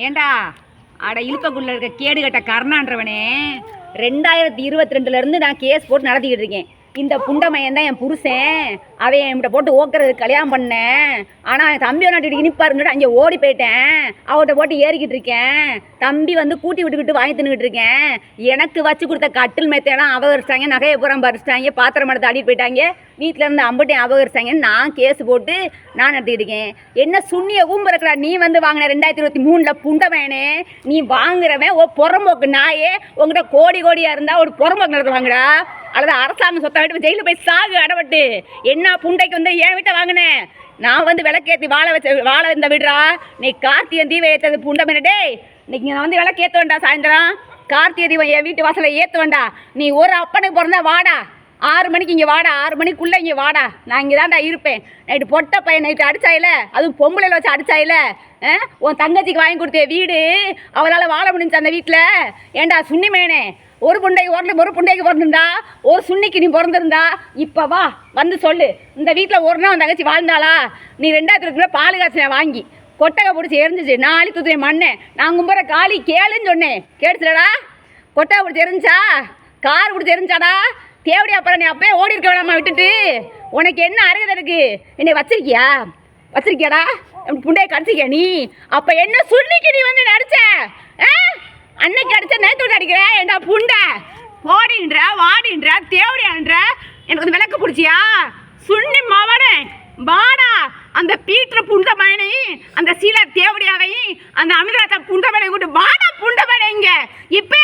ஏண்டா அட இழுப்பக்குள்ள இருக்க கேடு கட்ட கர்ணான்றவனே 2022 நான் கேஸ் போட்டு நடத்திக்கிட்டு இருக்கேன். இந்த புண்டமையன் தான் என் புருஷன். அவன் என்கிட்ட போட்டு ஓக்கிறது கல்யாணம் பண்ணேன். ஆனால் என் தம்பி நாட்டு இனிப்பாருன்னு அங்கே ஓடி போயிட்டேன். அவர்கிட்ட போட்டு ஏறிக்கிட்டு இருக்கேன். தம்பி வந்து கூட்டி விட்டுக்கிட்டு வாங்கி தின்னுக்கிட்டு இருக்கேன். எனக்கு வச்சு கொடுத்த கட்டில் மெத்தையெல்லாம் அபகரிச்சிட்டாங்க, நகையை புறம் பறிச்சிட்டாங்க, பாத்திரம் எடுத்து ஆடிட்டு போயிட்டாங்க, வீட்டில் இருந்து அம்பட்டையும் அபகரிச்சிட்டாங்கன்னு நான் கேஸ் போட்டு நான் நடத்திக்கிட்டு இருக்கேன். என்ன சுண்ணிய ஊம்புறக்கடா நீ வந்து வாங்கின 2023 புண்டமையனே. நீ வாங்குறவன் ஓ புறம்போக்கு நாயே. உங்கள்கிட்ட கோடி கோடியாக இருந்தால் ஒரு புறம்போக்கு நடத்து வாங்குறா, அல்லது அரசாங்கம் சொத்தை விட்டு ஜெயிலில் போய் சாகு அடவட்டு. என்ன புண்டைக்கு வந்து என் வீட்டை வாங்கினேன். நான் வந்து விளக்கேற்றி வாழ இந்த விடுறா. நீ கார்த்திகை தீபம் ஏற்றது புண்டமேனே. இன்னைக்கு நான் வந்து விளக்கேற்ற வேண்டாம். சாயந்தரம் கார்த்திகை தீபம் என் வீட்டு வாசலை ஏற்ற வேண்டாம். நீ ஒரு அப்பனுக்கு பிறந்தா வாடா, 6 மணிக்கு இங்கே வாடா, 6 மணிக்குள்ளே இங்கே வாடா. நான் இங்கே தான்டா இருப்பேன். நைட்டு பொட்டை பையன் நைட்டு அடிச்சாயில, அதுவும் பொம்பளையில் வச்சு அடிச்சாயில. உன் தங்கச்சிக்கு வாங்கி கொடுத்த வீடு அவளால் வாழ முடிஞ்சு அந்த வீட்டில். ஏண்டா சுண்ணிமேனே, ஒரு புண்டைக்கு பிறந்திருந்தா, ஒரு சுண்ணிக்கு நீ பிறந்திருந்தா இப்போ வா வந்து சொல்லு. இந்த வீட்டில் ஒரு நாள் உன் தங்கச்சி வாழ்ந்தாளா? நீ 2000 பால் காய்ச்சி வாங்கி கொட்டகை பிடிச்சி எரிஞ்சிச்சு. நாளைக்கு தூத்துவே மண்ணேன். நான் கும்புற காலி கேளுன்னு சொன்னேன், கேட்டுச்சுலடா? கொட்டகை பிடிச்சி எரிஞ்சா, கார் பிடிச்சி எரிஞ்சாடா? தேவடி அப்புறம் நீ அப்பயே ஓடி இருக்க வேணாமா விட்டுட்டு? உனக்கு என்ன அருகதை இருக்கு? என்னை வச்சிருக்கியாடா? புண்டையை கடிச்சிக்கியா நீ? அப்போ என்ன சுண்ணிக்கு நீ வந்து நடிச்ச? அன்னைக்கு அடிச்ச நேற்று அடிக்கிற ஏண்டா புண்டை? போடின்ற வாடின்ற தேவடியான்ற எனக்கு வந்து விளக்கு பிடிச்சியா? சுண்ணி மவனே வாடா. அந்த பீட்டர் புண்டமனையும் அந்த சீலா தேவடியாவையும் அந்த அமிர்தா புண்டமனை கூட்டு வாடா. புண்டமனை இங்க இப்போ